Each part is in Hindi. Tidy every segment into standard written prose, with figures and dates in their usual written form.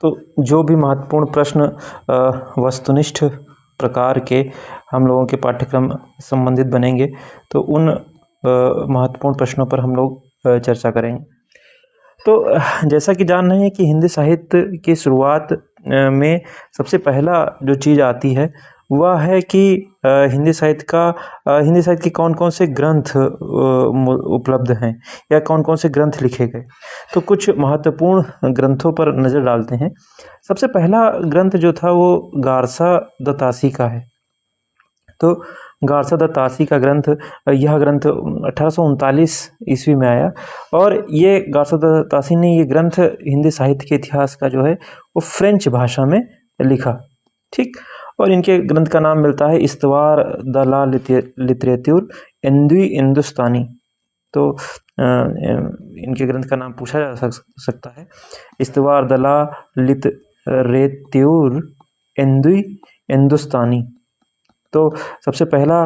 तो जो भी महत्वपूर्ण प्रश्न वस्तुनिष्ठ प्रकार के हम लोगों के पाठ्यक्रम संबंधित बनेंगे तो उन महत्वपूर्ण प्रश्नों पर हम लोग चर्चा करेंगे। तो जैसा कि जान रहे हैं कि हिंदी साहित्य की शुरुआत में सबसे पहला जो चीज़ आती है वह है कि हिंदी साहित्य के कौन कौन से ग्रंथ उपलब्ध हैं या कौन कौन से ग्रंथ लिखे गए। तो कुछ महत्वपूर्ण ग्रंथों पर नज़र डालते हैं। सबसे पहला ग्रंथ जो था वो गारसा दत्तासी का है। तो गारसा दत्तासी का ग्रंथ, यह ग्रंथ 1839 ईस्वी में आया और ये गारसा दत्तासी ने ये ग्रंथ हिंदी साहित्य के इतिहास का जो है वो फ्रेंच भाषा में लिखा। ठीक, और इनके ग्रंथ का नाम मिलता है इस्तवार द ला लिटरेतुर एंदुई हिंदुस्तानी। तो इनके ग्रंथ का नाम पूछा जा सकता है, इस्तवार द ला लिटरेतुर एंदुई हिंदुस्तानी। तो सबसे पहला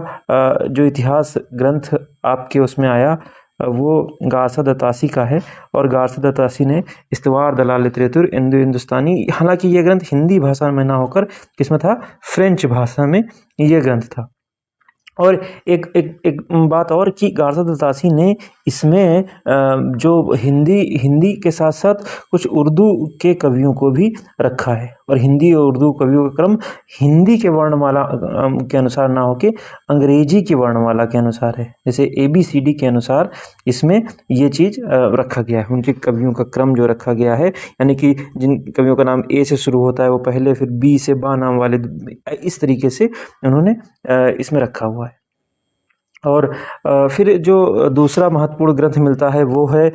जो इतिहास ग्रंथ आपके उसमें आया वो गारसा दत्तासी का है और गारसा दत्तासी ने इस्तवार द ला लिटरेतुर एंदुई हिंदुस्तानी, हालांकि ये ग्रंथ हिंदी भाषा में ना होकर किसमें था, फ्रेंच भाषा में ये ग्रंथ था। और एक बात और कि गारसा दत्तासी ने इसमें जो हिंदी के साथ साथ कुछ उर्दू के कवियों को भी रखा है और हिंदी और उर्दू कवियों का क्रम हिंदी के वर्णमाला के अनुसार ना होके अंग्रेजी की वर्णमाला के अनुसार है। जैसे ABCD के अनुसार इसमें ये चीज़ रखा गया है, उनके कवियों का क्रम जो रखा गया है, यानी कि जिन कवियों का नाम A से शुरू होता है वो पहले, फिर B से बा नाम वाले, इस तरीके से उन्होंने इसमें रखा हुआ है। और फिर जो दूसरा महत्वपूर्ण ग्रंथ मिलता है वो है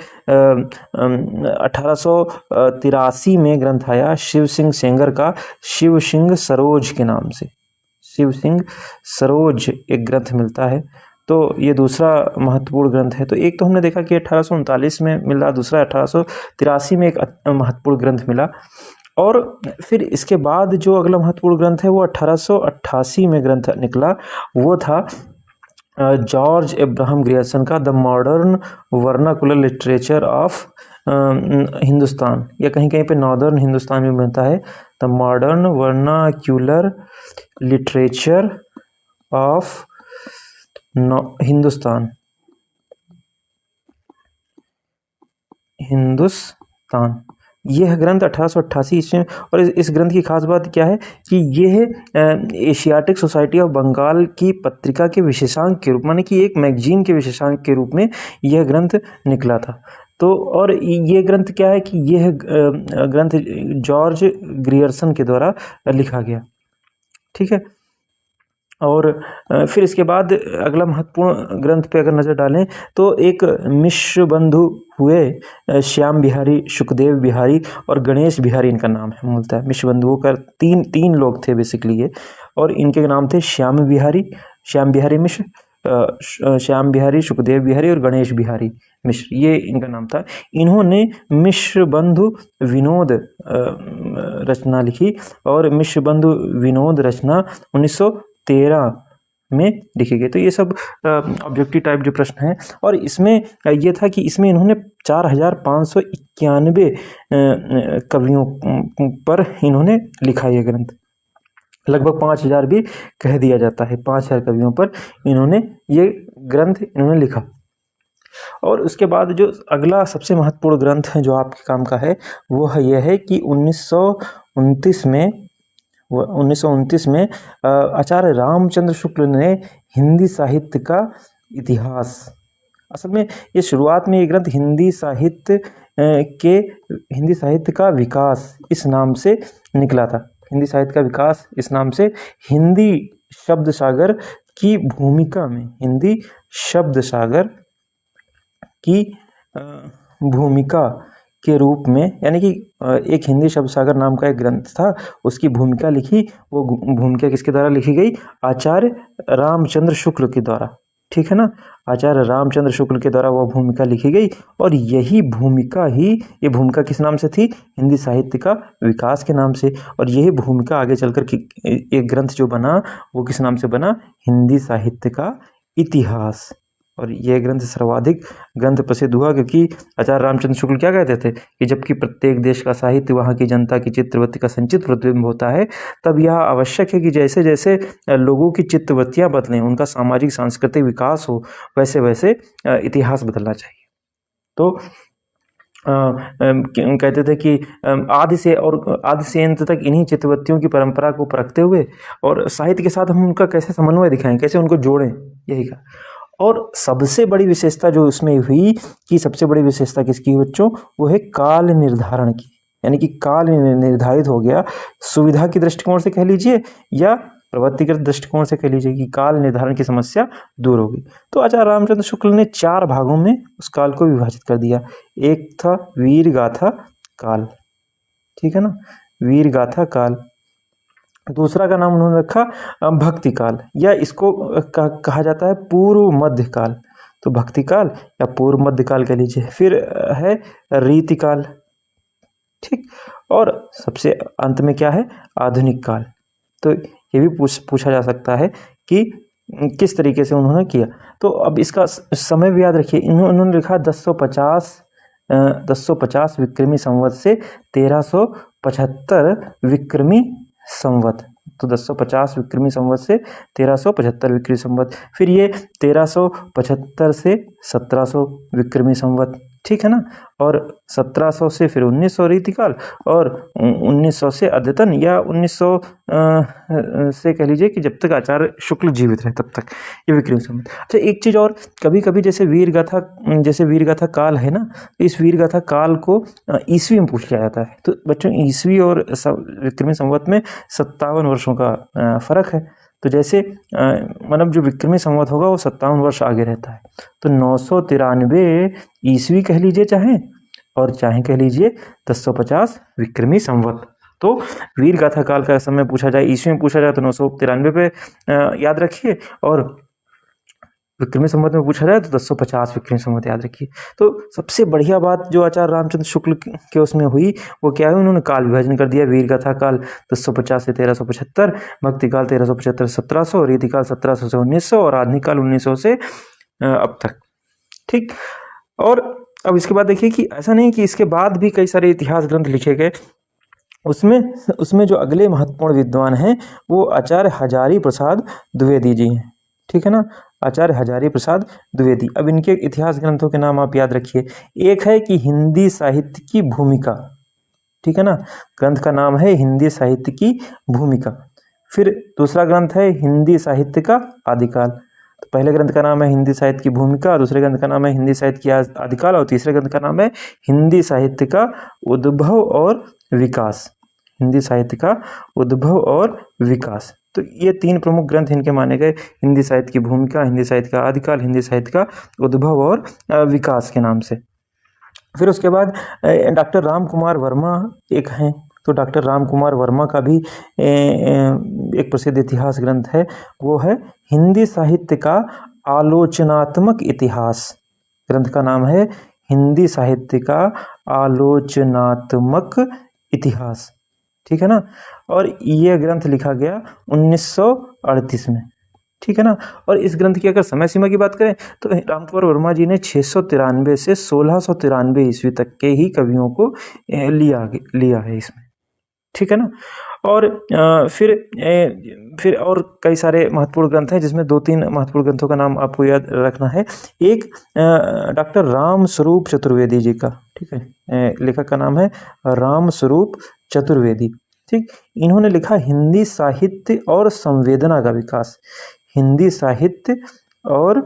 1883 में ग्रंथ आया शिव सिंह सेंगर का, शिव सिंह सरोज के नाम से, शिव सिंह सरोज एक ग्रंथ मिलता है। तो ये दूसरा महत्वपूर्ण ग्रंथ है। तो एक तो हमने देखा कि 1839 में मिला, दूसरा 1883 में एक महत्वपूर्ण ग्रंथ मिला। और फिर इसके बाद जो अगला महत्वपूर्ण ग्रंथ है वो 1888 में ग्रंथ निकला, वो था जॉर्ज एब्राहम ग्रियर्सन का the modern vernacular literature of Hindustan, या कहीं कहीं पे नॉर्दर्न हिंदुस्तान में बनता है the modern vernacular literature of Hindustan. यह ग्रंथ 1888 ईस्वी में, और इस ग्रंथ की खास बात क्या है कि यह एशियाटिक सोसाइटी ऑफ बंगाल की पत्रिका के विशेषांक के रूप, माने कि एक मैगजीन के विशेषांक के रूप में यह ग्रंथ निकला था। तो और ये ग्रंथ क्या है कि यह ग्रंथ जॉर्ज ग्रियर्सन के द्वारा लिखा गया। ठीक है, और फिर इसके बाद अगला महत्वपूर्ण ग्रंथ पे अगर नज़र डालें तो एक मिश्र बंधु हुए श्याम बिहारी, सुखदेव बिहारी और गणेश बिहारी इनका नाम है मूलतः। मिश्र बंधुओं का तीन लोग थे बेसिकली ये, और इनके नाम थे श्याम बिहारी मिश्र, श्याम बिहारी, सुखदेव बिहारी और गणेश बिहारी मिश्र, ये इनका नाम था। इन्होंने मिश्र बंधु विनोद रचना लिखी और मिश्र बंधु विनोद रचना 1913 में लिखी गई। तो ये सब ऑब्जेक्टिव टाइप जो प्रश्न हैं, और इसमें ये था कि इसमें इन्होंने 4591 कवियों पर इन्होंने लिखा ये ग्रंथ, लगभग 5000 भी कह दिया जाता है, 5000 कवियों पर इन्होंने ये ग्रंथ लिखा। और उसके बाद जो अगला सबसे महत्वपूर्ण ग्रंथ है जो आपके काम का है वो है यह है कि 1929 में आचार्य रामचंद्र शुक्ल ने हिंदी साहित्य का इतिहास, असल में ये शुरुआत में ये ग्रंथ हिंदी साहित्य का विकास इस नाम से निकला था। हिंदी साहित्य का विकास इस नाम से हिंदी शब्द सागर की भूमिका में, हिंदी शब्द सागर की भूमिका के रूप में, यानी कि एक हिंदी शब्द सागर नाम का एक ग्रंथ था, उसकी भूमिका लिखी। वो भूमिका किसके द्वारा लिखी गई? आचार्य रामचंद्र शुक्ल के द्वारा। ठीक है ना, आचार्य रामचंद्र शुक्ल के द्वारा वह भूमिका लिखी गई। और ये भूमिका किस नाम से थी? हिंदी साहित्य का विकास के नाम से। और यही भूमिका आगे चलकर एक ग्रंथ जो बना वो किस नाम से बना? हिंदी साहित्य का इतिहास। और यह ग्रंथ सर्वाधिक ग्रंथ प्रसिद्ध हुआ क्योंकि आचार्य रामचंद्र शुक्ल क्या कहते थे कि जबकि प्रत्येक देश का साहित्य वहाँ की जनता की चित्तवृत्ति का संचित प्रतिबिंब होता है, तब यह आवश्यक है कि जैसे जैसे लोगों की चित्तवृत्तियाँ बदलें, उनका सामाजिक सांस्कृतिक विकास हो, वैसे वैसे इतिहास बदलना चाहिए। तो कहते थे कि आदि से अंत तक इन्हीं चित्तवृत्तियों की परंपरा को परखते हुए और साहित्य के साथ हम उनका कैसे समन्वय दिखाएं, कैसे उनको जोड़ें, यही का। और सबसे बड़ी विशेषता जो उसमें हुई कि सबसे बड़ी विशेषता किसकी बच्चों, वो है काल निर्धारण की, यानी कि काल निर्धारित हो गया। सुविधा की दृष्टिकोण से कह लीजिए या प्रवृत्तिगत दृष्टिकोण से कह लीजिए कि काल निर्धारण की समस्या दूर होगी। तो आचार्य रामचंद्र शुक्ल ने 4 भागों में उस काल को विभाजित कर दिया। एक था वीर गाथा काल, ठीक है ना, वीर गाथा काल। दूसरा का नाम उन्होंने रखा भक्ति काल, या इसको कहा जाता है पूर्व मध्य काल। तो भक्ति काल या पूर्व मध्य काल कह लीजिए। फिर है रीति काल, ठीक, और सबसे अंत में क्या है, आधुनिक काल। तो ये भी पूछा जा सकता है कि किस तरीके से उन्होंने किया। तो अब इसका समय भी याद रखिए। उन्होंने लिखा 1050 विक्रमी संवत से 1375 विक्रमी संवत। तो 1050 विक्रमी संवत से 1375 विक्रमी संवत। फिर ये 1375 से 1700 विक्रमी संवत, ठीक है ना, और 1700 से फिर 1900 रीतिकाल, और 1900 से अद्यतन, या 1900 से कह लीजिए कि जब तक आचार्य शुक्ल जीवित रहे तब तक ये विक्रमी संवत। अच्छा, एक चीज़ और, कभी कभी जैसे वीरगाथा काल है ना, इस वीरगाथा काल को ईस्वी में पूछ लिया जाता है। तो बच्चों ईस्वी और विक्रमी संवत में 57 वर्षों का फर्क है। तो जैसे मतलब जो विक्रमी संवत होगा वो 57 वर्ष आगे रहता है। तो 993 ईस्वी कह लीजिए चाहे, और चाहे कह लीजिए 1050 विक्रमी संवत। तो वीर गाथा काल का समय पूछा जाए, ईस्वी में पूछा जाए तो 993 पे याद रखिए, और विक्रमी संवत में पूछा जाए तो 1050 विक्रमी संवत याद रखिए। तो सबसे बढ़िया बात जो आचार्य रामचंद्र शुक्ल के उसमें हुई वो क्या है, उन्होंने काल विभाजन कर दिया। वीर गाथा काल 1050 से 1375, भक्ति काल 1375 से 1700, रीति काल 1700 से 1900, और आधुनिक काल 1900 से अब तक, ठीक। और अब इसके बाद देखिए कि ऐसा नहीं कि इसके बाद भी कई सारे इतिहास ग्रंथ लिखे गए। उसमें जो अगले महत्वपूर्ण विद्वान हैं वो आचार्य हजारी प्रसाद द्विवेदी जी हैं, ठीक है ना, आचार्य हजारी प्रसाद द्विवेदी। अब इनके इतिहास ग्रंथों के नाम आप याद रखिए। एक है कि हिंदी साहित्य की भूमिका, ठीक है ना, ग्रंथ का नाम है हिंदी साहित्य की भूमिका। फिर दूसरा ग्रंथ है हिंदी साहित्य का आदिकाल। तो पहले ग्रंथ का नाम है हिंदी साहित्य की भूमिका, दूसरे ग्रंथ का नाम है हिंदी साहित्य की आदिकाल, और तीसरे ग्रंथ का नाम है हिंदी साहित्य का उद्भव और विकास। हिंदी साहित्य का उद्भव और विकास। तो ये 3 प्रमुख ग्रंथ इनके माने गए, हिंदी साहित्य की भूमिका, हिंदी साहित्य का आदिकाल, हिंदी साहित्य का उद्भव और विकास के नाम से। फिर उसके बाद डॉक्टर राम कुमार वर्मा एक हैं। तो डॉक्टर राम कुमार वर्मा का भी एक प्रसिद्ध इतिहास ग्रंथ है, वो है हिंदी साहित्य का आलोचनात्मक इतिहास। ग्रंथ का नाम है हिंदी साहित्य का आलोचनात्मक इतिहास, ठीक है ना, और ये ग्रंथ लिखा गया 1938 में, ठीक है ना। और इस ग्रंथ की अगर समय सीमा की बात करें तो रामकुमार वर्मा जी ने 693 से 1693 ईस्वी तक के ही कवियों को लिया है इसमें, ठीक है ना। और फिर और कई सारे महत्वपूर्ण ग्रंथ हैं, जिसमें 2-3 महत्वपूर्ण ग्रंथों का नाम आपको याद रखना है। एक डॉक्टर राम स्वरूप चतुर्वेदी जी का, ठीक है, लेखक का नाम है राम स्वरूप चतुर्वेदी, ठीक। इन्होंने लिखा हिंदी साहित्य और संवेदना का विकास। हिंदी साहित्य और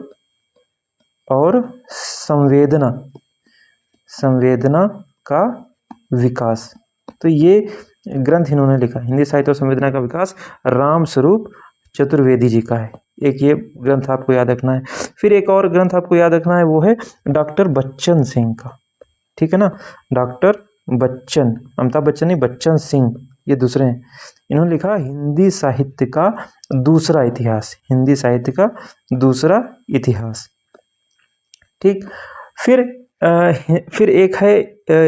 संवेदना का विकास। तो ये ग्रंथ इन्होंने लिखा, हिंदी साहित्य और संवेदना का विकास, राम स्वरूप चतुर्वेदी जी का है। एक ये ग्रंथ आपको याद रखना है। फिर एक और ग्रंथ आपको याद रखना है, वो है डॉक्टर बच्चन सिंह का, ठीक है ना, डॉक्टर बच्चन, अमिताभ बच्चन नहीं, बच्चन सिंह, ये दूसरे हैं। इन्होंने लिखा हिंदी साहित्य का दूसरा इतिहास, हिंदी साहित्य का दूसरा इतिहास, ठीक। फिर एक है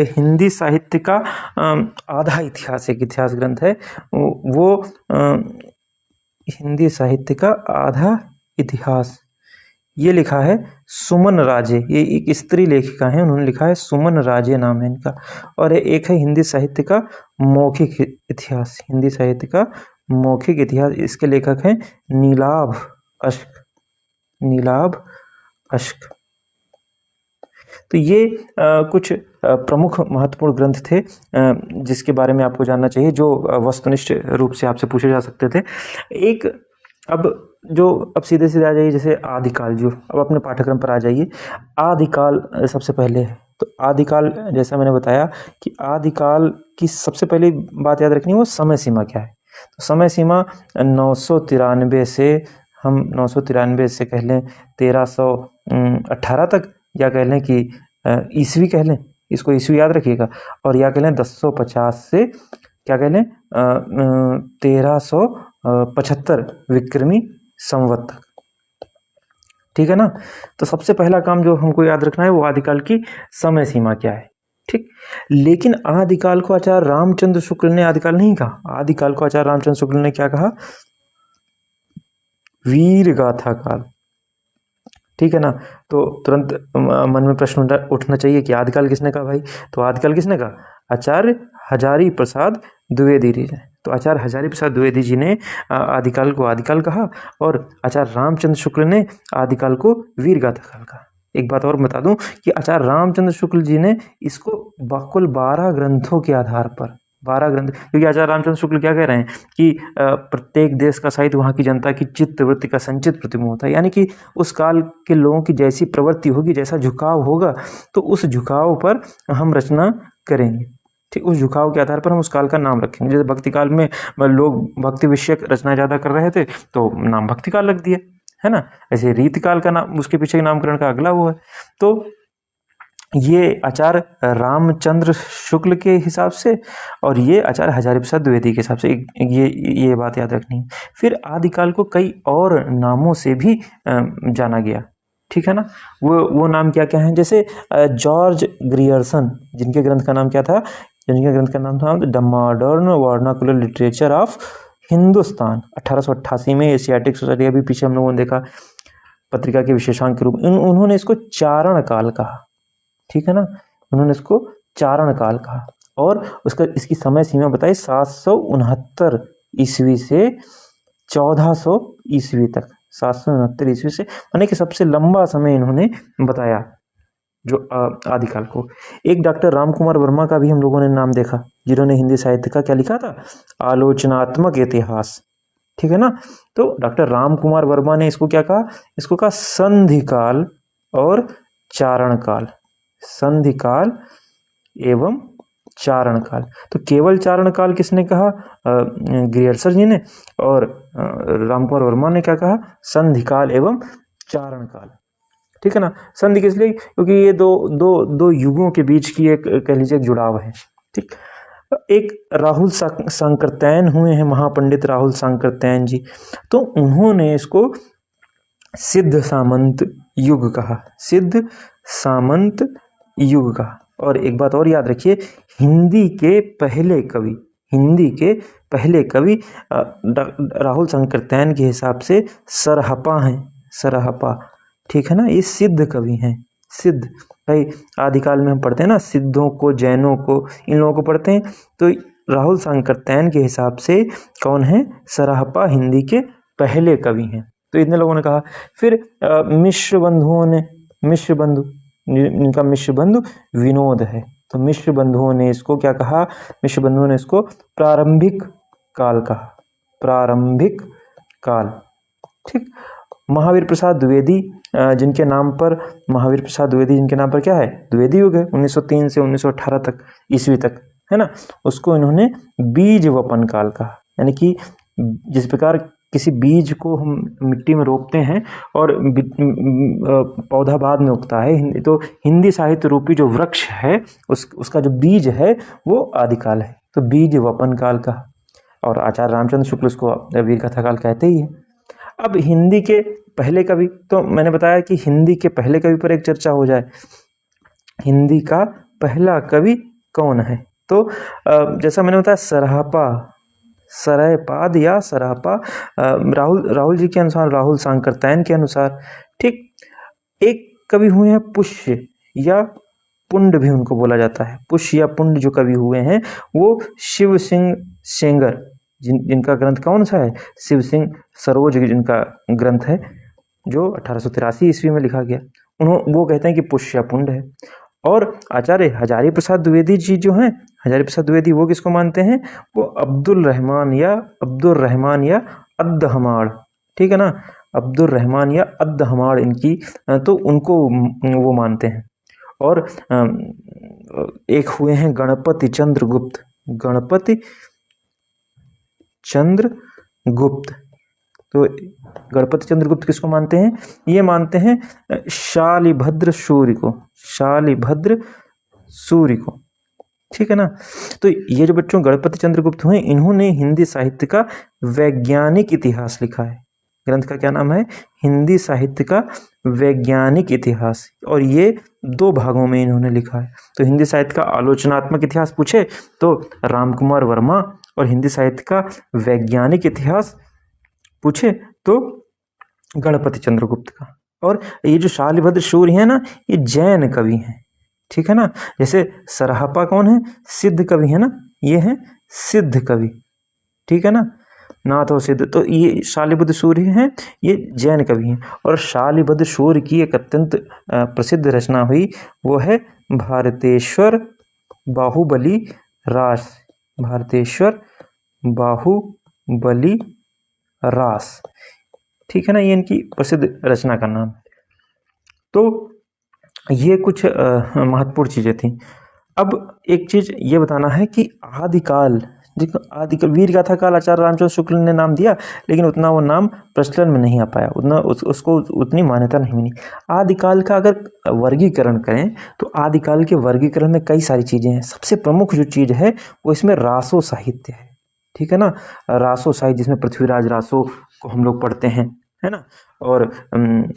हिंदी साहित्य का आधा इतिहास, एक इतिहास ग्रंथ है वो हिंदी साहित्य का आधा इतिहास, ये लिखा है सुमन राजे, ये एक स्त्री लेखिका है, उन्होंने लिखा है सुमन राजे नाम है इनका। और एक है हिंदी साहित्य का मौखिक इतिहास, हिंदी साहित्य का मौखिक इतिहास, इसके लेखक हैं नीलाभ अश्क, नीलाभ अश्क। तो ये कुछ प्रमुख महत्वपूर्ण ग्रंथ थे जिसके बारे में आपको जानना चाहिए, जो वस्तुनिष्ठ रूप से आपसे पूछे जा सकते थे। एक अब सीधे सीधे आ जाइए, जैसे आदिकाल, जो अब अपने पाठ्यक्रम पर आ जाइए। आदिकाल सबसे पहले है, तो आदिकाल जैसा मैंने बताया कि आदिकाल की सबसे पहली बात याद रखनी है वो समय सीमा क्या है। तो समय सीमा 993 से, हम 993 से कह लें 1318 तक, या कह लें कि ईस्वी कह लें, इसको ईस्वी याद रखिएगा, और या कह लें 1050 से क्या कह लें 1375 विक्रमी संवत तक, ठीक है ना। तो सबसे पहला काम जो हमको याद रखना है वो आदिकाल की समय सीमा क्या है, ठीक। लेकिन आदिकाल को आचार्य रामचंद्र शुक्ल ने आदिकाल नहीं कहा, आदिकाल को आचार्य रामचंद्र शुक्ल ने क्या कहा, वीर गाथा काल, ठीक है ना। तो तुरंत मन में प्रश्न उठना चाहिए कि आदिकाल किसने कहा भाई, तो आदिकाल किसने कहा, आचार्य हजारी प्रसाद द्विवेदी जी ने। तो आचार्य हजारी प्रसाद द्विवेदी जी ने आदिकाल को आदिकाल कहा, और आचार्य रामचंद्र शुक्ल ने आदिकाल को वीर गाथा काल कहा। एक बात और बता दूं कि आचार्य रामचंद्र शुक्ल जी ने इसको कुल 12 ग्रंथों के आधार पर, 12 ग्रंथ, क्योंकि आचार्य रामचंद्र शुक्ल क्या कह रहे हैं कि प्रत्येक देश का साहित्य वहाँ की जनता की चित्त वृत्ति का संचित प्रतिबिंब होता है, यानी कि उस काल के लोगों की जैसी प्रवृत्ति होगी, जैसा झुकाव होगा, तो उस झुकाव पर हम रचना करेंगे, ठीक। उस झुकाव के आधार पर हम उस काल का नाम रखेंगे। जैसे भक्ति काल में लोग भक्ति विषयक रचनाएं ज़्यादा कर रहे थे तो नाम भक्ति काल रख दिया, है ना। ऐसे रीति काल का नाम, उसके पीछे नामकरण का अगला वो है। तो ये आचार्य रामचंद्र शुक्ल के हिसाब से, और ये आचार्य हजारी प्रसाद द्विवेदी के हिसाब से, ये बात याद रखनी है। फिर आदिकाल को कई और नामों से भी जाना गया, ठीक है ना। वो नाम क्या क्या हैं, जैसे जॉर्ज ग्रियर्सन, जिनके ग्रंथ का नाम क्या था, जिनके ग्रंथ का नाम था the modern vernacular literature of Hindustan, 1888 में एशियाटिक सोसाइटी, अभी पीछे हम लोगों ने देखा पत्रिका के विशेषांक के रूप में, उन्होंने इसको चारण काल कहा, ठीक है ना, उन्होंने इसको चारण काल कहा। और इसकी समय सीमा बताई 769 ईस्वी से 1400 ईस्वी तक, 769 ईस्वी से, यानी कि सबसे लंबा समय इन्होंने बताया जो आदिकाल को। एक डॉक्टर रामकुमार वर्मा का भी हम लोगों ने नाम देखा, जिन्होंने हिंदी साहित्य का क्या लिखा था, आलोचनात्मक इतिहास, ठीक है ना। तो डॉक्टर रामकुमार वर्मा ने इसको क्या कहा, इसको कहा संधि काल और चारण काल, संधि काल एवं चारण काल। तो केवल चारण काल किसने कहा, ग्रियर्सन जी ने, और रामकुमार वर्मा ने क्या कहा, संधि काल एवं चारण काल, ठीक है ना। संधि किस लिए, क्योंकि ये दो युगों के बीच की एक, कह लीजिए, एक जुड़ाव है, ठीक। एक राहुल सांकृत्यायन हुए हैं, महापंडित राहुल सांकृत्यायन जी, तो उन्होंने इसको सिद्ध सामंत युग कहा, सिद्ध सामंत युग का। और एक बात और याद रखिए, हिंदी के पहले कवि राहुल सांकृत्यायन के हिसाब से सरहपा हैं, सरहपा, ठीक है ना। ये सिद्ध कवि हैं, सिद्ध, भाई आदिकाल में हम पढ़ते हैं ना सिद्धों को, जैनों को, इन लोगों को पढ़ते हैं। तो राहुल सांकृत्यायन के हिसाब से कौन है, सरहपा हिंदी के पहले कवि हैं। तो इतने लोगों ने कहा। फिर मिश्र बंधुओं ने, मिश्र बंधु, इनका मिश्र बंधु विनोद है, तो मिश्र बंधुओं ने इसको क्या कहा, मिश्र बंधुओं ने इसको प्रारंभिक काल कहा, प्रारंभिक काल, ठीक। महावीर प्रसाद द्विवेदी, जिनके नाम पर महावीर प्रसाद द्विवेदी, जिनके नाम पर क्या है, द्विवेदी युग है, 1903 से 1918 तक ईस्वी तक, है ना, उसको इन्होंने बीज वपन काल कहा। यानी कि जिस प्रकार किसी बीज को हम मिट्टी में रोपते हैं और पौधा बाद में उगता है, तो हिंदी साहित्य रूपी जो वृक्ष है उसका जो बीज है वो आदिकाल है, तो बीज वपन काल का। और आचार्य रामचंद्र शुक्ल उसको वीर गाथा काल कहते ही है। अब हिंदी के पहले कवि, तो मैंने बताया कि हिंदी के पहले कवि पर एक चर्चा हो जाए, हिंदी का पहला कवि कौन है। तो जैसा मैंने बताया सरहपा, सरयपाद या सरहपा, राहुल जी के अनुसार, राहुल सांकृत्यायन के अनुसार, ठीक। एक कवि हुए हैं पुष्य या पुंड भी उनको बोला जाता है। पुष्य या पुंड जो कवि हुए हैं वो शिव सिंह सेंगर, जिनका ग्रंथ कौन सा है, शिव सिंह सरोज जिनका ग्रंथ है, जो 1883 ईस्वी में लिखा गया। वो कहते हैं कि पुष्य या पुंड है। और आचार्य हजारी प्रसाद द्विवेदी जी जो हैं, हजारी प्रसाद द्विवेदी, वो किसको मानते हैं, वो अब्दुल रहमान या अद्दहमाड़, ठीक है ना, अब्दुल रहमान या अद्दहमाड़ इनकी, तो उनको वो मानते हैं। और एक हुए हैं गणपति चंद्रगुप्त, गणपति चंद्रगुप्त। तो गणपति चंद्रगुप्त किसको मानते हैं, ये मानते हैं शालिभद्र सूर्य को, शालिभद्र सूर्य को, ठीक है ना। तो ये जो बच्चों गणपति चंद्रगुप्त हुए, इन्होंने हिंदी साहित्य का वैज्ञानिक इतिहास लिखा है। ग्रंथ का क्या नाम है, हिंदी साहित्य का वैज्ञानिक इतिहास, और ये 2 भागों में इन्होंने लिखा है। तो हिंदी साहित्य का आलोचनात्मक इतिहास पूछे तो रामकुमार वर्मा, और हिंदी साहित्य का वैज्ञानिक इतिहास पूछे तो गणपति चंद्रगुप्त का। और ये जो शालिभद्र सूर्य है ना, ये जैन कवि हैं, ठीक है ना। जैसे सराहपा कौन है, सिद्ध कवि है ना, ये है सिद्ध कवि, ठीक है ना, नाथ और सिद्ध। तो ये शालिभद्र सूर्य हैं, ये जैन कवि हैं। और शालिभद्र सूर्य की एक अत्यंत प्रसिद्ध रचना हुई, वो है भारतेश्वर बाहुबली रास, भारतेश्वर बाहुबली रास, ठीक है ना, ये इनकी प्रसिद्ध रचना का नाम है। तो ये कुछ महत्वपूर्ण चीज़ें थी। अब एक चीज़ ये बताना है कि आदिकाल, देखो आदिकाल वीर गाथा काल आचार्य रामचंद्र शुक्ल ने नाम दिया, लेकिन उतना वो नाम प्रचलन में नहीं आ पाया, उतना उसको उतनी मान्यता नहीं मिली। आदिकाल का अगर वर्गीकरण करें तो आदिकाल के वर्गीकरण में कई सारी चीज़ें हैं। सबसे प्रमुख जो चीज़ है वो इसमें रासो साहित्य है, ठीक है ना, रासो साहित्य, जिसमें पृथ्वीराज रासो को हम लोग पढ़ते हैं, है ना, और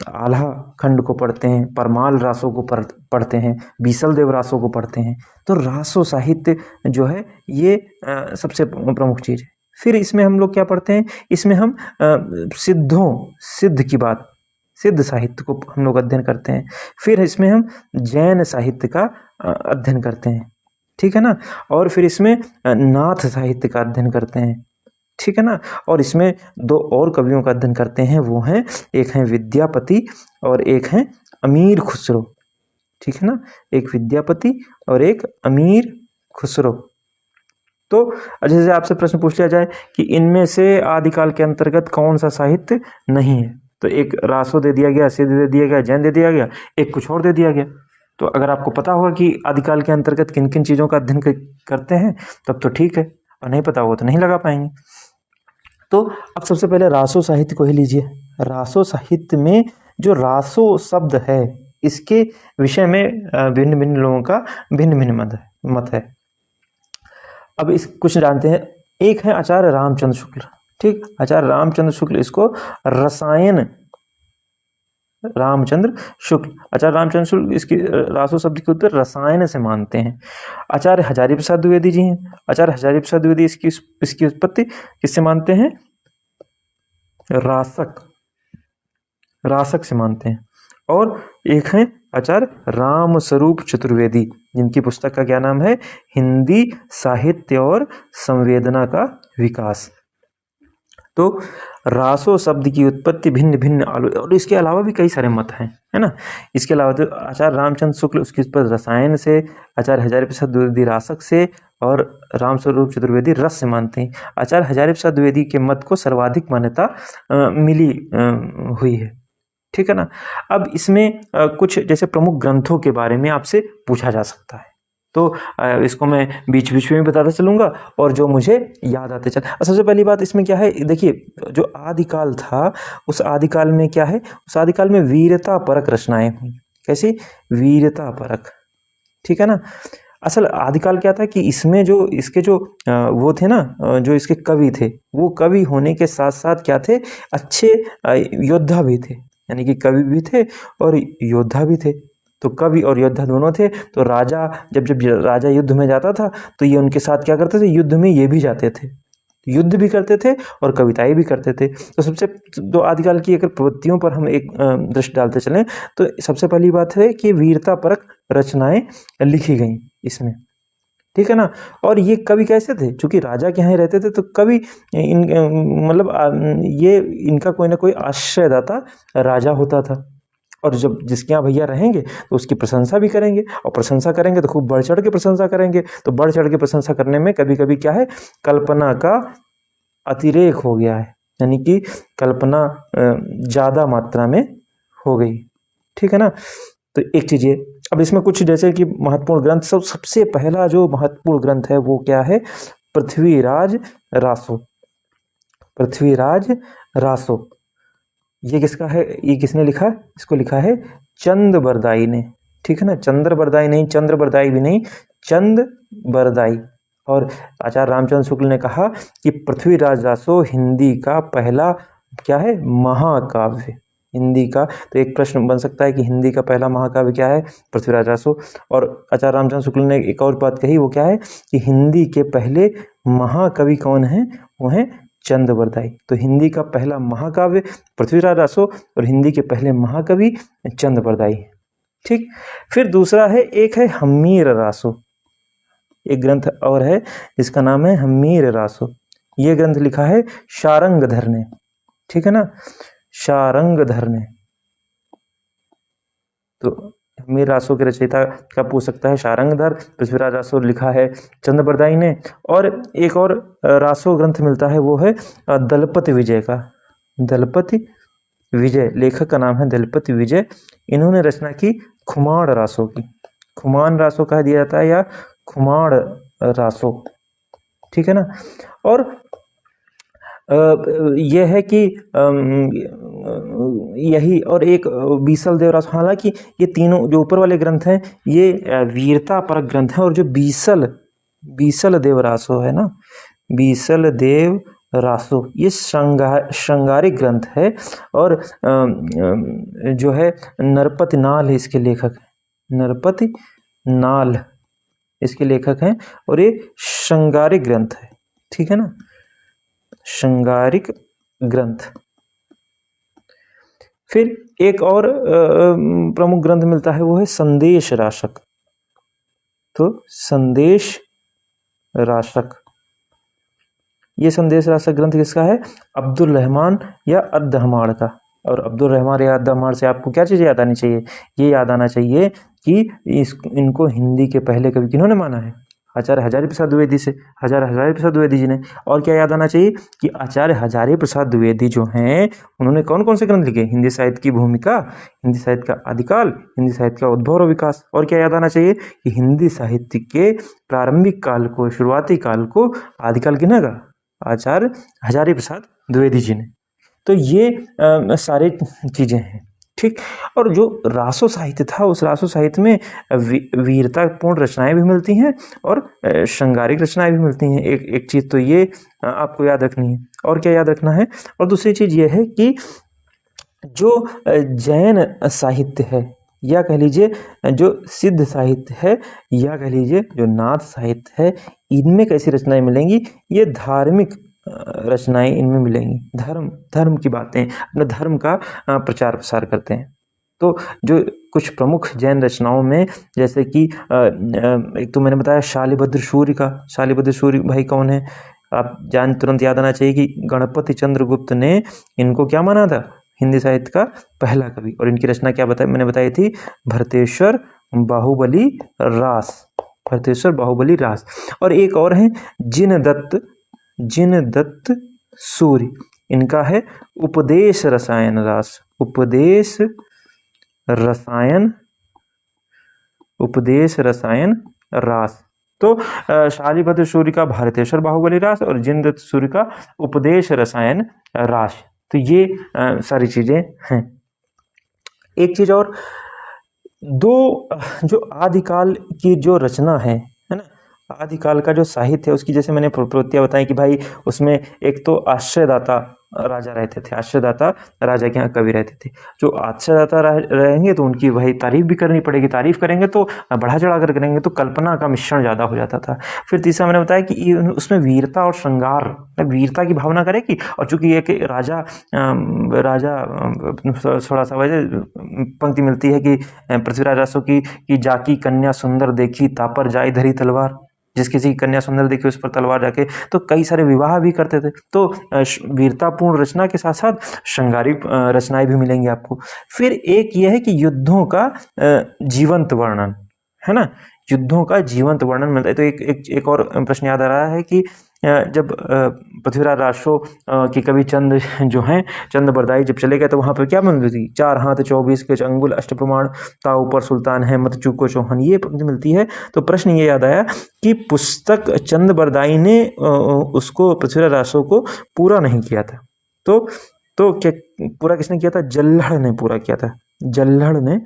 आल्हा खंड को पढ़ते हैं, परमाल रासों को पढ़ते हैं, बीसल देव रासों को पढ़ते हैं। तो रासो साहित्य जो है ये सबसे प्रमुख चीज़ है। फिर इसमें हम लोग क्या पढ़ते हैं, इसमें हम सिद्ध की बात, सिद्ध साहित्य को हम लोग अध्ययन करते हैं। फिर इसमें हम जैन साहित्य का अध्ययन करते हैं, ठीक है ना, और फिर इसमें नाथ साहित्य का अध्ययन करते हैं, ठीक है ना। और इसमें 2 और कवियों का अध्ययन करते हैं, वो हैं, एक हैं विद्यापति और एक हैं अमीर खुसरो, ठीक है ना, एक विद्यापति और एक अमीर खुसरो। तो जैसे आपसे प्रश्न पूछ लिया जाए कि इनमें से आदिकाल के अंतर्गत कौन सा साहित्य नहीं है, तो एक रासो दे दिया गया, सिद्ध दे दिया गया, जैन दे दिया गया, एक कुछ और दे दिया गया। तो अगर आपको पता होगा कि आदिकाल के अंतर्गत किन किन चीज़ों का अध्ययन करते हैं तब तो ठीक है, और नहीं पता होगा तो नहीं लगा पाएंगे। तो अब सबसे पहले रासो साहित्य को ही लीजिए। रासो साहित्य में जो रासो शब्द है, इसके विषय में भिन्न भिन्न लोगों का भिन्न भिन्न मत है। अब इस कुछ जानते हैं। एक है आचार्य रामचंद्र शुक्ल, ठीक, आचार्य रामचंद्र शुक्ल, इसको रसायन रामचंद्र शुक्ल, आचार्य रामचंद्र शुक्ल इसकी रासो शब्द के उत्तर रसायन से मानते हैं। आचार्य हजारी प्रसाद द्विवेदी जी हैं, आचार्य हजारी प्रसाद द्विवेदी इसकी उत्पत्ति किससे मानते हैं, रासक से मानते हैं। और एक है आचार्य राम स्वरूप चतुर्वेदी, जिनकी पुस्तक का क्या नाम है, हिंदी साहित्य और संवेदना का विकास। तो रासो शब्द की उत्पत्ति भिन्न भिन्न और इसके अलावा भी कई सारे मत हैं, है ना। इसके अलावा तो आचार्य रामचंद्र शुक्ल उसकी उत्पत्ति रसायन से, आचार्य हजारी प्रसाद द्विवेदी रासक से, और राम स्वरूप चतुर्वेदी रस से मानते हैं। आचार्य हजारी प्रसाद द्विवेदी के मत को सर्वाधिक मान्यता मिली हुई है, ठीक है ना। अब इसमें कुछ जैसे प्रमुख ग्रंथों के बारे में आपसे पूछा जा सकता है, तो इसको मैं बीच बीच में बताता चलूँगा और जो मुझे याद आते चल। सबसे पहली बात इसमें क्या है, देखिए जो आदिकाल था, उस आदिकाल में क्या है, उस आदिकाल में वीरता परक रचनाएं हुई। कैसी वीरता परक, ठीक है ना। असल आदिकाल क्या था कि इसमें जो इसके जो वो थे ना, जो इसके कवि थे, वो कवि होने के साथ साथ क्या थे, अच्छे योद्धा भी थे, यानी कि कवि भी थे और योद्धा भी थे। तो कवि और योद्धा दोनों थे। तो राजा जब राजा युद्ध में जाता था तो ये उनके साथ क्या करते थे, युद्ध में ये भी जाते थे, युद्ध भी करते थे और कविताएं भी करते थे। तो सबसे दो आदिकाल की अगर प्रवृत्तियों पर हम एक दृष्टि डालते चलें तो सबसे पहली बात है कि वीरता परक रचनाएं लिखी गई इसमें, ठीक है ना। और ये कवि कैसे थे, चूंकि राजा के यहाँ रहते थे तो कवि इन मतलब ये इनका कोई ना कोई आश्रयदाता राजा होता था, और जब जिसके यहाँ भैया रहेंगे तो उसकी प्रशंसा भी करेंगे, और प्रशंसा करेंगे तो खूब बढ़ चढ़ के प्रशंसा करेंगे। तो बढ़ चढ़ के प्रशंसा करने में कभी कभी क्या है, कल्पना का अतिरेक हो गया है, यानी कि कल्पना ज़्यादा मात्रा में हो गई, ठीक है ना। तो एक चीज़ ये, अब इसमें कुछ जैसे कि महत्वपूर्ण ग्रंथ, सबसे पहला जो महत्वपूर्ण ग्रंथ है वो क्या है, पृथ्वीराज रासो। पृथ्वीराज रासो ये किसका है, ये किसने लिखा, इसको लिखा है चंद बरदाई ने, ठीक है ना। चंद्र बरदाई नहीं, चंद्र बरदाई भी नहीं, चंद बरदाई। और आचार्य रामचंद्र शुक्ल ने कहा कि पृथ्वीराज रासो हिंदी का पहला क्या है, महाकाव्य, हिंदी का। तो एक प्रश्न बन सकता है कि हिंदी का पहला महाकाव्य क्या है, पृथ्वीराज रासो। और आचार्य रामचंद्र शुक्ल ने एक और बात कही, वो क्या है कि हिंदी के पहले महाकवि कौन है, वो है चंद बरदाई। तो हिंदी का पहला महाकाव्य पृथ्वीराज रासो और हिंदी के पहले महाकवि चंद बरदाई, ठीक। फिर दूसरा है, एक है हम्मीर रासो, एक ग्रंथ और है जिसका नाम है हम्मीर रासो। ये ग्रंथ लिखा है शारंगधर ने, ठीक है ना, शारंगधर ने। तो हम्मीर रासो के रचयिता क्या पूछ सकता है, शारंगधर। पृथ्वीराज रासो लिखा है चंद बरदाई ने। और एक और रासो ग्रंथ मिलता है, वो है दलपति विजय का। दलपति विजय, लेखक का नाम है दलपति विजय। इन्होंने रचना की खुमाण रासो की, खुमान रासो कह दिया जाता है या खुमाण रासो, ठीक है ना। और यह है कि यही, और एक बीसल देव रासो। हालांकि ये तीनों जो ऊपर वाले ग्रंथ हैं ये वीरता परक ग्रंथ हैं, और जो बीसल देव रासो है ना, बीसल देव रासो ये श्रृंगारिक ग्रंथ है। और जो है नरपति नाल इसके लेखक हैं, नरपति नाल इसके लेखक हैं, और ये श्रृंगारिक ग्रंथ है, ठीक है ना, श्रृंगारिक ग्रंथ। फिर एक और प्रमुख ग्रंथ मिलता है, वो है संदेश राशक। तो संदेश राशक, ये संदेश राशक ग्रंथ किसका है, अब्दुल रहमान या अद्दहमाण का। और अब्दुल रहमान या अद्दहमाण से आपको क्या चीज़ याद आनी चाहिए, ये याद आना चाहिए कि इनको हिंदी के पहले कवि किन्होंने माना है, आचार्य हजारी प्रसाद द्विवेदी से, आचार्य हजारी प्रसाद द्विवेदी जी ने। और क्या याद आना चाहिए कि आचार्य हजारी प्रसाद द्विवेदी जो हैं उन्होंने कौन कौन से ग्रंथ लिखे, हिंदी साहित्य की भूमिका, हिंदी साहित्य का आदिकाल, हिंदी साहित्य का उद्भव और विकास। और क्या याद आना चाहिए कि हिंदी साहित्य के प्रारंभिक काल को, शुरुआती काल को आदिकाल किसने कहा, आचार्य हजारी प्रसाद द्विवेदी जी ने। तो ये सारी चीज़ें हैं, ठीक। और जो रासो साहित्य था, उस रासो साहित्य में वीरतापूर्ण रचनाएं भी मिलती हैं और श्रृंगारिक रचनाएं भी मिलती हैं। एक चीज़ तो ये आपको याद रखनी है। और क्या याद रखना है, और दूसरी चीज़ ये है कि जो जैन साहित्य है, या कह लीजिए जो सिद्ध साहित्य है, या कह लीजिए जो नाथ साहित्य है, इनमें कैसी रचनाएं मिलेंगी, ये धार्मिक रचनाएं इनमें मिलेंगी। धर्म की बातें, अपने धर्म का प्रचार प्रसार करते हैं। तो जो कुछ प्रमुख जैन रचनाओं में, जैसे कि एक तो मैंने बताया शालिभद्र सूर्य का। शालिभद्र सूर्य भाई कौन है, आप जान तुरंत याद आना चाहिए कि गणपति चंद्रगुप्त ने इनको क्या माना था, हिंदी साहित्य का पहला कवि। और इनकी रचना क्या मैंने बताई थी, भरतेश्वर बाहुबली रास, भरतेश्वर बाहुबली रास। और एक और है जिनदत्त सूर्य, इनका है उपदेश रसायन रास, उपदेश रसायन रास। तो शालिभद्र सूर्य का भारतेश्वर बाहुबली रास और जिनदत्त सूर्य का उपदेश रसायन रास। तो ये सारी चीजें हैं। एक चीज और, दो जो आदिकाल की जो रचना है ना, आदिकाल का जो साहित्य है उसकी जैसे मैंने प्रवृत्तियां बताई कि भाई उसमें एक तो आश्रयदाता राजा रहते थे, आश्रयदाता राजा के यहाँ कवि रहते थे। जो आश्रयदाता रहेंगे तो उनकी वही तारीफ भी करनी पड़ेगी, तारीफ करेंगे तो बढ़ा चढ़ा कर करेंगे तो कल्पना का मिश्रण ज़्यादा हो जाता था। फिर तीसरा मैंने बताया कि उसमें वीरता और श्रृंगार, वीरता की भावना करेगी। और चूंकि एक राजा थोड़ा सा वैसे पंक्ति मिलती है कि पृथ्वीराज रासो की कि जाकी कन्या सुंदर देखी तापर जाई धरी तलवार, जिस किसी की कन्या सुंदर देखी उस पर तलवार जाके, तो कई सारे विवाह भी करते थे। तो वीरतापूर्ण रचना के साथ साथ श्रृंगारी रचनाएं भी मिलेंगी आपको। फिर एक यह है कि युद्धों का जीवंत वर्णन, है ना, युद्धों का जीवंत वर्णन मिलता है। तो एक और प्रश्न याद आ रहा है कि जब पृथ्वीराज रासो के कवि चंद जो हैं, चंद बरदाई जब चले गए तो वहाँ पर क्या मिलती थी, 4 हाथ 24 के अंगुल अष्ट प्रमाण ता ऊपर सुल्तान है मत चूको चौहान, ये पंक्ति मिलती है। तो प्रश्न ये याद आया कि पुस्तक चंद बरदाई ने उसको पृथ्वीराज रासो को पूरा नहीं किया था। तो क्या पूरा किसने किया था, जल्हड़ ने पूरा किया था। जल्हड़ ने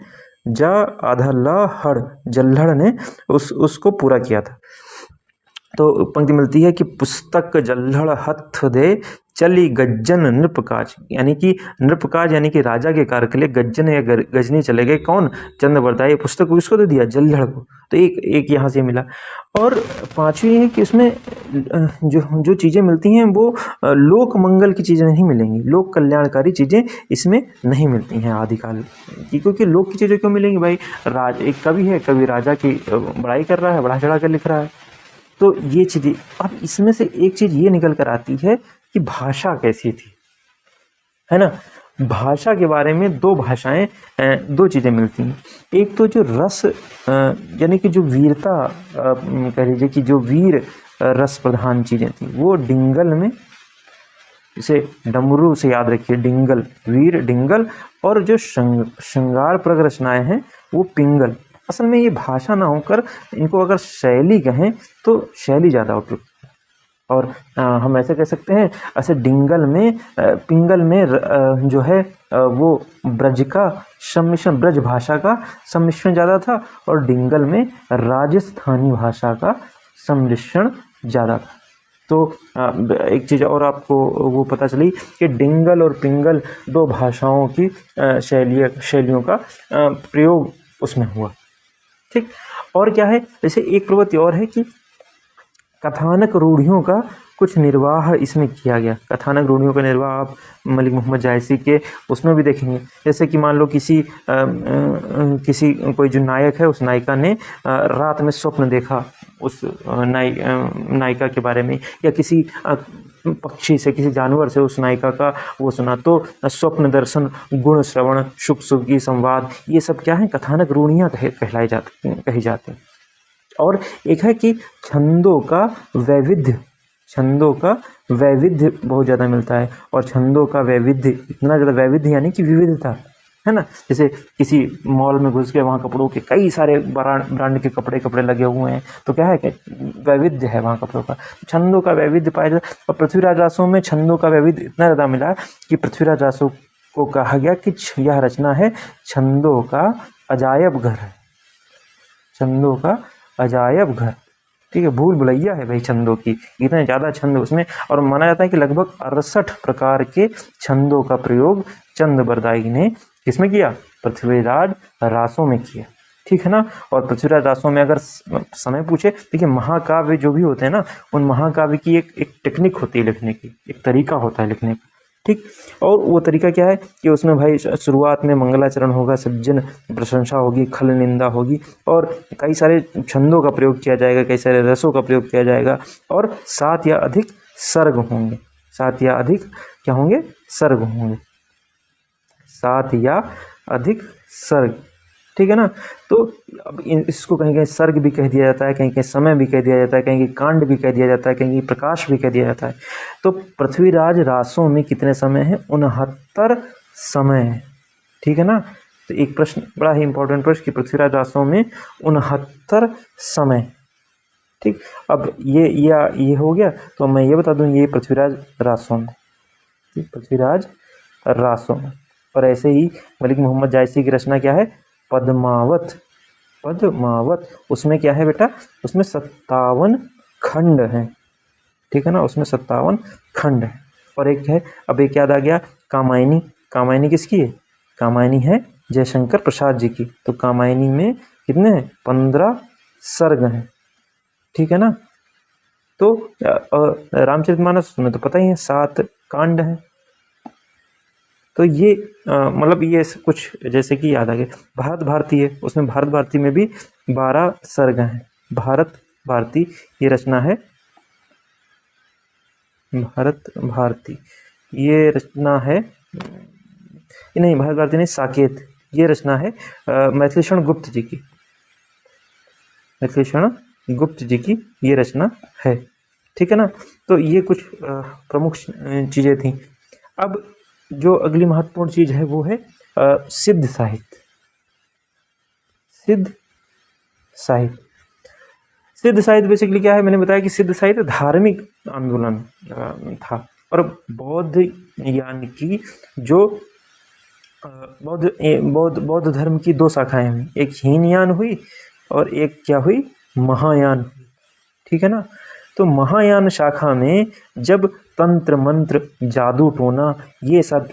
जा आधा ला हड़, जल्हड़ ने उसको पूरा किया था। तो पंक्ति मिलती है कि पुस्तक जल्हड़ हथ दे चली गज्जन नृपकाज, यानी कि नृपकाज यानी कि राजा के कार्य के लिए गज्जन या गजनी चले गए। कौन, चंद बरदाई। पुस्तक किसको दे दिया, जल्हड़ को। तो एक यहाँ से मिला। और पांचवी है कि उसमें जो चीज़ें मिलती हैं वो लोक मंगल की चीज़ें नहीं मिलेंगी, लोक कल्याणकारी चीज़ें इसमें नहीं मिलती हैं आदिकाल की। क्योंकि लोक की चीज़ें क्यों मिलेंगी भाई, एक कवि है, कवि राजा की बड़ाई कर रहा है, बढ़ा चढ़ा कर लिख रहा है। तो ये चीज़ें, अब इसमें से एक चीज़ ये निकल कर आती है कि भाषा कैसी थी, है ना। भाषा के बारे में दो चीज़ें मिलती हैं। एक तो जो रस यानी कि जो वीरता कह लीजिए कि जो वीर रस प्रधान चीज़ें थी वो डिंगल में, इसे डमरू से याद रखिए, डिंगल, वीर डिंगल। और जो श्रृंगार प्रग रचनाएं हैं वो पिंगल। असल में ये भाषा ना होकर इनको अगर शैली कहें तो शैली ज़्यादा उपयुक्त। और हम ऐसे कह सकते हैं, ऐसे डिंगल में पिंगल में जो है वो ब्रज का सम्मिश्रण, ब्रज भाषा का सम्मिश्रण ज़्यादा था, और डिंगल में राजस्थानी भाषा का सम्मिश्रण ज़्यादा था। तो एक चीज़ और आपको वो पता चली कि डिंगल और पिंगल दो भाषाओं की शैलियों का प्रयोग उसमें हुआ। ठीक, और क्या है, जैसे एक प्रवृत्ति और है कि कथानक रूढ़ियों का कुछ निर्वाह इसमें किया गया। कथानक रूढ़ियों का निर्वाह आप मलिक मोहम्मद जायसी के उसमें भी देखेंगे। जैसे कि मान लो किसी कोई जो नायक है, उस नायिका ने रात में स्वप्न देखा उस नायिका के बारे में, या किसी पक्षी से, किसी जानवर से उस नायिका का वो सुना, तो स्वप्न दर्शन, गुण श्रवण, सुख की संवाद, ये सब क्या है, कथानक रूढ़ियाँ कही जाती हैं। और एक है कि छंदों का वैविध्य बहुत ज़्यादा मिलता है। और छंदों का वैविध्य, इतना ज़्यादा वैविध्य यानी कि विविधता, है ना। जैसे किसी मॉल में घुस के वहाँ कपड़ों के कई सारे ब्रांड के कपड़े लगे हुए हैं, तो क्या है कि वैविध्य है वहाँ कपड़ों का, छंदों का वैविध्य पाया जाता है। और पृथ्वीराज रासो में छंदों का वैविध्य इतना ज़्यादा मिला कि पृथ्वीराज रासो को कहा गया कि यह रचना है छंदों का अजायब घर है, छंदों का अजायब घर। ठीक है, भूल भुलैया है भाई छंदों की, इतने ज़्यादा छंद उसमें। और माना जाता है कि लगभग 68 प्रकार के छंदों का प्रयोग चंद बरदाई ने किसमें किया, पृथ्वीराज रासो में किया। ठीक है ना। और पृथ्वीराज रासो में अगर समय पूछे, देखिए महाकाव्य जो भी होते हैं ना, उन महाकाव्य की एक टेक्निक होती है लिखने की, एक तरीका होता है लिखने का। ठीक, और वो तरीका क्या है कि उसमें भाई शुरुआत में मंगलाचरण होगा, सज्जन प्रशंसा होगी, खल निंदा होगी, और कई सारे छंदों का प्रयोग किया जाएगा, कई सारे रसों का प्रयोग किया जाएगा, और 7 या अधिक सर्ग होंगे। 7 या अधिक क्या होंगे, सर्ग होंगे, 7 या अधिक सर्ग। ठीक है ना। तो अब इसको कहीं कहीं सर्ग भी कह दिया जाता है, कहीं कहीं समय भी कह दिया जाता है, कहीं कहीं कांड भी कह दिया जाता है, कहीं कहीं प्रकाश भी कह दिया जाता है। तो पृथ्वीराज रासों में कितने समय हैं, 69 समय है। ठीक है ना। तो एक प्रश्न, बड़ा ही इंपॉर्टेंट प्रश्न कि पृथ्वीराज रासों में 69 समय। ठीक, अब ये हो गया। तो मैं ये बता दूं, ये पृथ्वीराज रासों में, पृथ्वीराज रासों में। और ऐसे ही मलिक मोहम्मद जायसी की रचना क्या है, पद्मावत। उसमें क्या है बेटा, उसमें 57 खंड हैं। ठीक है ना, उसमें 57 खंड है। और एक है, अब एक याद आ गया, कामायनी। कामायनी किसकी है? कामायनी है जयशंकर प्रसाद जी की। तो कामायनी में कितने हैं? 15 सर्ग हैं, ठीक है ना। तो रामचरितमानस में तो पता ही है 7 कांड हैं। तो ये मतलब ये कुछ जैसे कि याद आ गया। भारत भारती है, उसमें भारत भारती में भी 12 सर्ग हैं। भारत भारती ये रचना है, भारत भारती ये रचना है, नहीं भारत भारती नहीं, साकेत ये रचना है मैथिलीशरण गुप्त जी की। मैथिलीशरण गुप्त जी की ये रचना है, ठीक है ना। तो ये कुछ प्रमुख चीज़ें थी। अब जो अगली महत्वपूर्ण चीज़ है वो है सिद्ध साहित्य। सिद्ध साहित्य, सिद्ध साहित्य बेसिकली क्या है? मैंने बताया कि सिद्ध साहित्य धार्मिक आंदोलन था, और बौद्ध ज्ञान की जो बौद्ध धर्म की 2 शाखाएं हुई, एक हीनयान हुई और एक क्या हुई? महायान, ठीक है ना। तो महायान शाखा में जब तंत्र मंत्र जादू टोना ये सब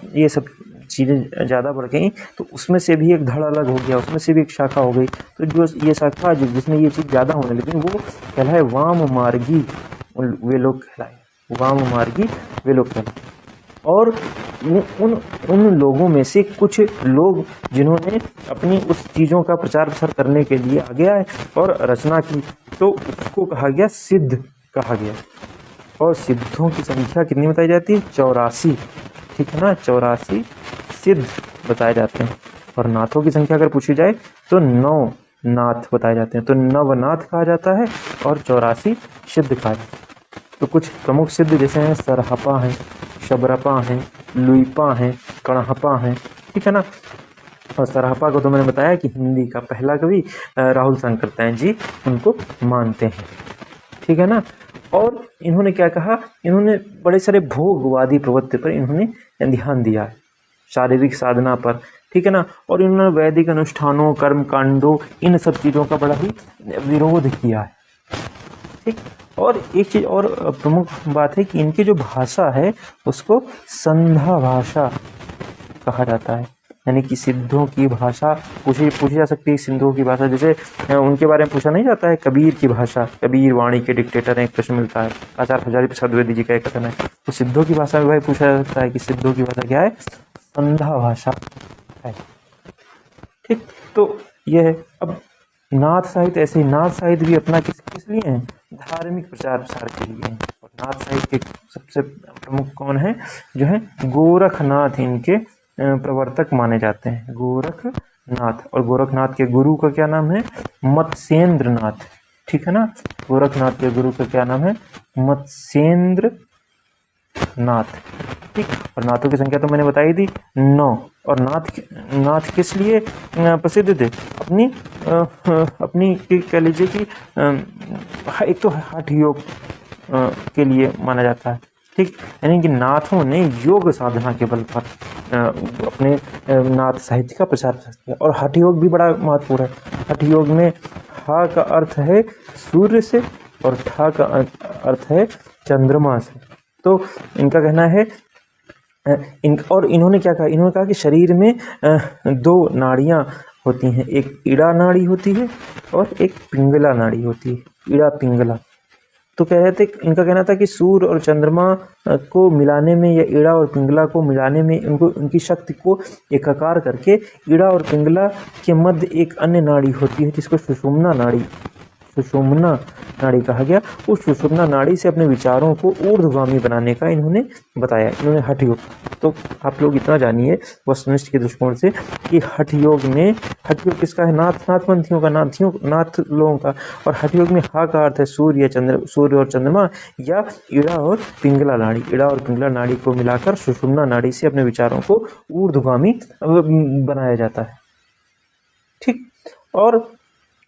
चीज़ें ज़्यादा बढ़ गई, तो उसमें से भी एक धड़ अलग हो गया, उसमें से भी एक शाखा हो गई। तो जो ये शाखा जिसमें ये चीज़ ज़्यादा होने लगी वो कहलाए वाम मार्गी, वे लोग कहलाए वाम मार्गी, वे लोग कहलाए। और उन लोगों में से कुछ लोग जिन्होंने अपनी उस चीज़ों का प्रचार प्रसार करने के लिए आगे आए और रचना की, तो उसको कहा गया सिद्ध कहा गया। और सिद्धों की संख्या कितनी बताई जाती है? 84, ठीक है ना। 84 सिद्ध बताए जाते हैं। और नाथों की संख्या अगर पूछी जाए तो 9 नाथ बताए जाते हैं। तो नवनाथ कहा जाता है और 84 सिद्ध कहा जाता है। तो कुछ प्रमुख सिद्ध जैसे हैं सरहपा हैं, शबरपा हैं, लुइपा हैं, कणहपा हैं, ठीक है ना। और सरहपा को तो मैंने बताया कि हिंदी का पहला कवि राहुल शंकर जी उनको मानते हैं, ठीक है ना। और इन्होंने क्या कहा? इन्होंने बड़े सारे भोगवादी प्रवृत्ति पर इन्होंने ध्यान दिया है, शारीरिक साधना पर, ठीक है ना। और इन्होंने वैदिक अनुष्ठानों, कर्म कांडों, इन सब चीज़ों का बड़ा ही विरोध किया है, ठीक। और एक चीज़ और प्रमुख बात है कि इनकी जो भाषा है उसको संधा भाषा कहा जाता है। यानी कि सिद्धों की भाषा पूछी जा सकती है। सिद्धों की भाषा जैसे उनके बारे में पूछा नहीं जाता है, कबीर की भाषा, कबीर वाणी के डिक्टेटर हैं, एक प्रश्न मिलता है। आचार्य हजारी प्रसाद द्विवेदी जी का एक कथन है। तो सिद्धों की भाषा में भाई पूछा जा सकता है कि सिद्धों की भाषा क्या है? संधा भाषा है, ठीक। तो यह है। अब नाथ साहित्य, ऐसे ही नाथ साहित्य भी अपना किस लिए है? धार्मिक प्रचार प्रसार के लिए है। और नाथ साहित्य के सबसे प्रमुख कौन है? जो है गोरखनाथ इनके प्रवर्तक माने जाते हैं, गोरखनाथ। और गोरखनाथ के गुरु का क्या नाम है? मत्स्येंद्र नाथ, ठीक है ना। गोरखनाथ के गुरु का क्या नाम है? मत्स्येंद्र नाथ, ठीक। और नाथों की संख्या तो मैंने बताई थी 9। और नाथ किस लिए प्रसिद्ध थे? अपनी कह लीजिए कि एक तो हठ योग के लिए माना जाता है, ठीक। यानी कि नाथों ने योग साधना के बल पर अपने नाथ साहित्य का प्रचार किया। और हठ योग भी बड़ा महत्वपूर्ण है। हठ योग में हा का अर्थ है सूर्य से और ठा का अर्थ है चंद्रमा से। तो इनका कहना है और इन्होंने क्या कहा? इन्होंने कहा कि शरीर में 2 नाड़ियाँ होती हैं, एक इड़ा नाड़ी होती है और एक पिंगला नाड़ी होती है, इड़ा पिंगला। तो कह रहे थे, इनका कहना था कि सूर्य और चंद्रमा को मिलाने में या इड़ा और पिंगला को मिलाने में उनकी शक्ति को एकाकार करके इड़ा और पिंगला के मध्य एक अन्य नाड़ी होती है जिसको सुषुम्ना नाड़ी कहा गया। उस सुषुम्ना नाड़ी से अपने विचारों को ऊर्ध्वगामी बनाने का इन्होंने बताया, इन्होंने हठ योग। तो आप लोग इतना जानिए वस्तुनिष्ठ के दृष्टिकोण से कि हठ योग किसका है? नाथपंथियों का, नाथ लोगों का। और हठ योग में हा का अर्थ है सूर्य और चंद्रमा या इड़ा और पिंगला नाड़ी। इड़ा और पिंगला नाड़ी को मिलाकर सुषुम्ना नाड़ी से अपने विचारों को ऊर्ध्वगामी बनाया जाता है, ठीक। और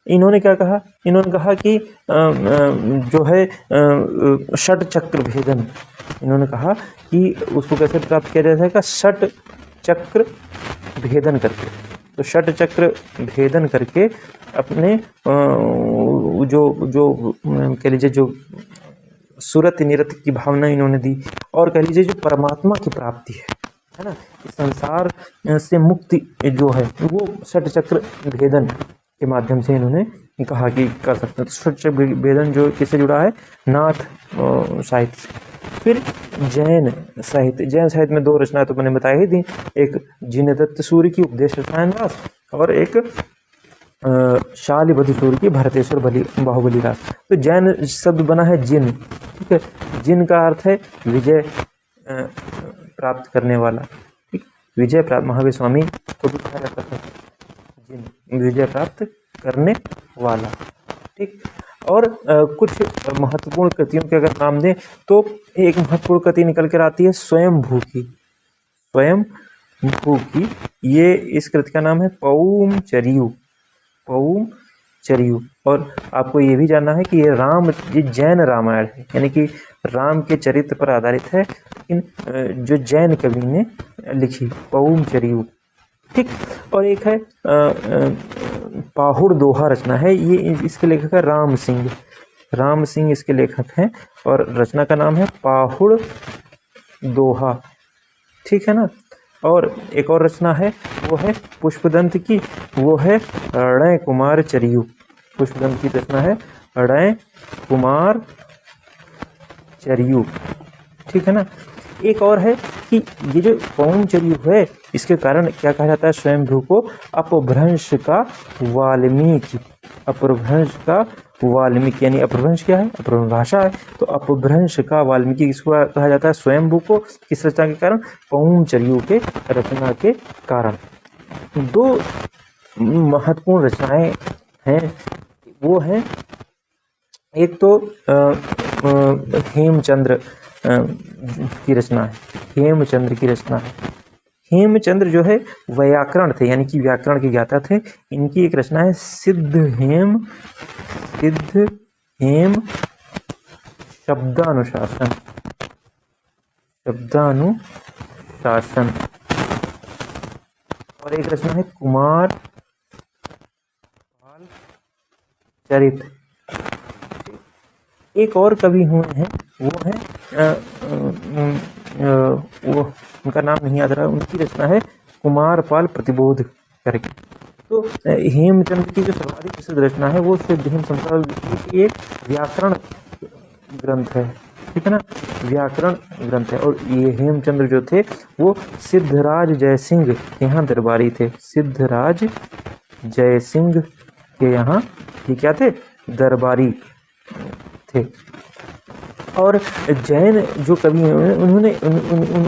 इन्होंने क्या कहा? इन्होंने कहा कि जो है षट चक्र भेदन। इन्होंने कहा कि उसको कैसे प्राप्त किया जा सकेगा? षट चक्र भेदन करके। तो षट चक्र भेदन करके अपने जो कह लीजिए जो सुरत निरत की भावना इन्होंने दी, और कह लीजिए जो परमात्मा की प्राप्ति है ना, इस संसार से मुक्ति जो है वो षट चक्र भेदन के माध्यम से इन्होंने कहा कि कर सकते हैं। तो षट चक्र भेदन जो किससे जुड़ा है, नाथ साहित्य से। फिर जैन साहित्य, जैन साहित्य में दो रचनाएं तो मैंने बताई ही थी, एक जिनदत्त सूर्य की उपदेश रसायन रास और एक शालिबद्ध सूर्य की भरतेश्वर बाहुबली रास। तो जैन शब्द बना है जिन, ठीक है, जिन का अर्थ है विजय प्राप्त करने वाला, ठीक, विजय प्राप्त, महावीर स्वामी को भी कहा जाता था जिन, विजय प्राप्त करने वाला, ठीक। और कुछ महत्वपूर्ण कृतियों के अगर नाम दें तो एक महत्वपूर्ण कृति निकल कर आती है स्वयंभू की, स्वयंभू की, ये इस कृति का नाम है पौमचर्यू, पौमचर्यू। और आपको ये भी जानना है कि ये जैन रामायण है, यानी कि राम के चरित्र पर आधारित है, लेकिन जो जैन कवि ने लिखी, पौमचर्यू, ठीक। और एक है पाहुड़ दोहा रचना है, ये इसके लेखक है राम सिंह, राम सिंह इसके लेखक हैं, और रचना का नाम है पाहुड़ दोहा, ठीक है ना। और एक और रचना है वो है पुष्पदंत की, वो है णय कुमार चरियू, पुष्पदंत की रचना है णय कुमार चरियू, ठीक है ना। एक और है कि ये जो पौमचर्यू है इसके कारण क्या कहा जाता है स्वयंभू को, अपभ्रंश का वाल्मीकि, अपभ्रंश का वाल्मीकि, यानी अपभ्रंश क्या है, अपभ्रंश भाषा है, तो अपभ्रंश का वाल्मीकि इसको कहा जाता है स्वयंभू को, किस रचना के कारण, पौमचर्यू के रचना के कारण। दो महत्वपूर्ण रचनाएं हैं, वो है एक तो हेमचंद्र की रचना है, हेमचंद्र की रचना है। हेमचंद्र जो है व्याकरण थे, यानी कि व्याकरण के ज्ञाता थे, इनकी एक रचना है सिद्ध हेम शब्दानुशासन, शब्दानुशासन। और एक रचना है कुमार पाल चरित। एक और कवि हुए हैं वो है वो उनका नाम नहीं याद रहा, उनकी रचना है कुमार पाल प्रतिबोध करके। तो हेमचंद्र की जो सर्वाधिक प्रसिद्ध रचना है वो सिद्ध हेम की एक व्याकरण ग्रंथ है, ठीक है ना, व्याकरण ग्रंथ है। और ये हेमचंद्र जो थे वो सिद्धराज जयसिंह के यहाँ दरबारी थे, सिद्धराज जयसिंह के यहाँ ये क्या थे, दरबारी थे। और जैन जो कवि हैं उन्होंने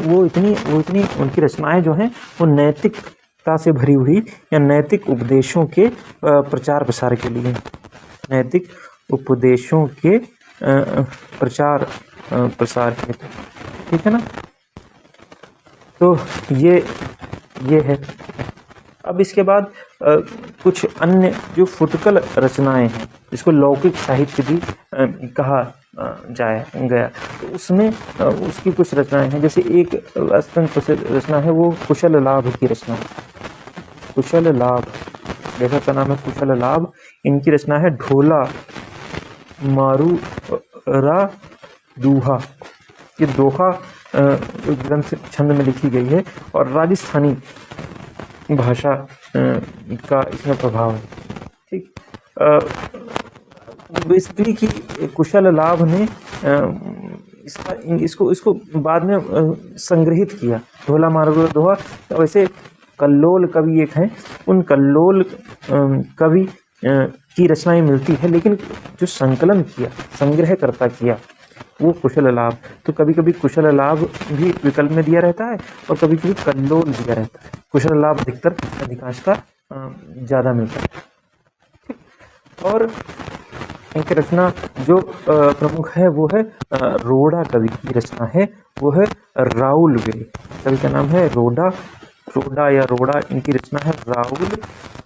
वो इतनी उनकी रचनाएं जो हैं वो नैतिकता से भरी हुई या नैतिक उपदेशों के प्रचार प्रसार के लिए, नैतिक उपदेशों के प्रचार प्रसार के, ठीक है ना। तो ये है। अब इसके बाद कुछ अन्य जो फुटकल रचनाएं हैं जिसको लौकिक साहित्य भी कहा गया, तो उसमें उसकी कुछ रचनाएं हैं। जैसे एक अत्यंत प्रसिद्ध रचना है वो कुशल लाभ की रचना, कुशल लाभ, लेखक का नाम है कुशल लाभ। इनकी रचना है ढोला मारू रा दूहा, ये दोहा ग्रंथ छंद में लिखी गई है और राजस्थानी भाषा का इसमें प्रभाव है, ठीक। बेसिकली कि कुशल लाभ ने इसको बाद में संग्रहित किया, ढोला मारू दोहा। वैसे कल्लोल कवि एक हैं, उन कल्लोल कवि की रचनाएं मिलती है, लेकिन जो संकलन किया, संग्रहकर्ता किया वो कुशल लाभ। तो कभी कभी कुशल लाभ भी विकल्प में दिया रहता है और कभी कभी कल्लोल दिया रहता है। कुशल लाभ अधिकांश का ज़्यादा मिलता है, ठीक। और एक रचना जो प्रमुख है वो है रोड़ा कवि की रचना है, वो है राउल वेल, कवि का नाम है रोड़ा या रोड़ा, इनकी रचना है राउल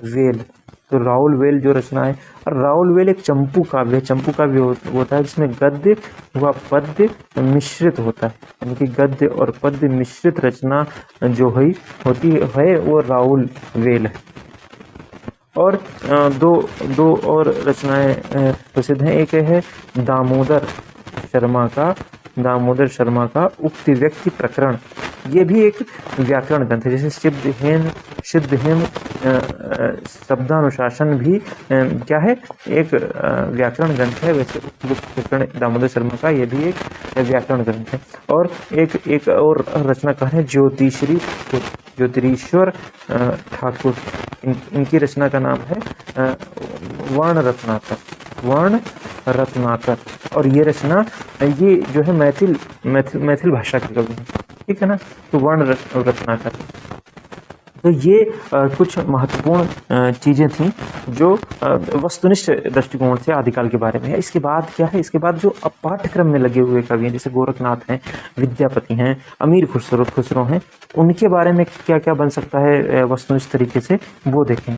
वेल। तो राउल वेल जो रचना है, और राउल वेल एक चंपू काव्य है, चंपू काव्य होता है जिसमें गद्य व पद्य मिश्रित होता है, यानी कि गद्य और पद्य मिश्रित रचना जो होती है वो राउल वेल है। और दो और रचनाएं प्रसिद्ध हैं, एक है दामोदर दामोदर शर्मा का उक्ति व्यक्ति प्रकरण, ये भी एक व्याकरण ग्रंथ है। जैसे सिद्धहेम शब्दानुशासन भी क्या है, एक व्याकरण ग्रंथ है। वैसे प्रकरण दामोदर शर्मा का ये भी एक व्याकरण ग्रंथ है। और एक और रचनाकार है ज्योतिरीश्वर ठाकुर, इनकी रचना का नाम है वर्ण रत्नाकर। और ये रचना, ये जो है मैथिल भाषा के कवि हैं, ठीक है ना। तो वर्ण रत्नाकर, तो ये कुछ महत्वपूर्ण चीज़ें थीं जो वस्तुनिष्ठ दृष्टिकोण से आदिकाल के बारे में है। इसके बाद क्या है, इसके बाद जो अब पाठ्यक्रम में लगे हुए कवि हैं, जैसे गोरखनाथ हैं, विद्यापति हैं, अमीर खुसरो हैं, उनके बारे में क्या क्या बन सकता है वस्तुनिष्ठ तरीके से, वो देखें।